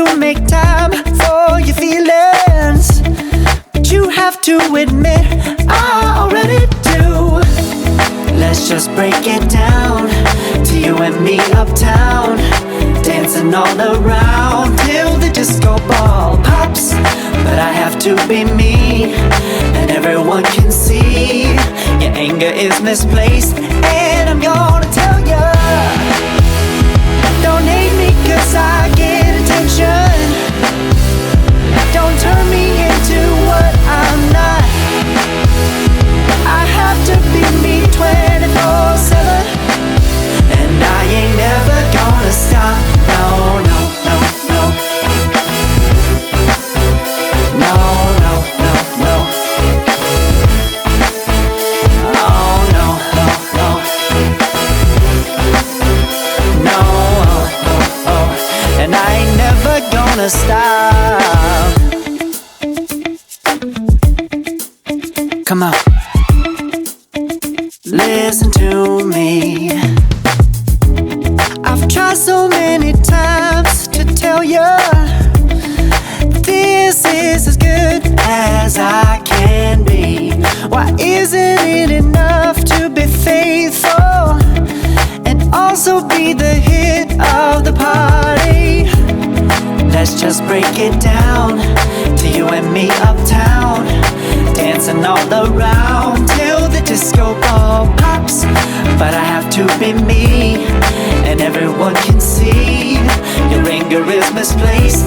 to make time for your feelings, but you have to admit I already do. Let's just break it down to you and me uptown, dancing all around till the disco ball pops. But I have to be me, and everyone can see your anger is misplaced, and I'm gonna tell ya, don't hate me 'cause I get attention. Don't turn me into what I'm not. I have to be me 24/7, and I ain't never gonna stop. No, no, no, no. No, no, no, no. Oh, no, no, no. No, oh, oh, oh. And I ain't never gonna stop. Come on. Listen to me. I've tried so many times to tell you this is as good as I can be. Why isn't it enough to be faithful and also be the hit of the party? Let's just break it down to you and me uptown, dancing all around till the disco ball pops. But I have to be me, and everyone can see your anger is misplaced.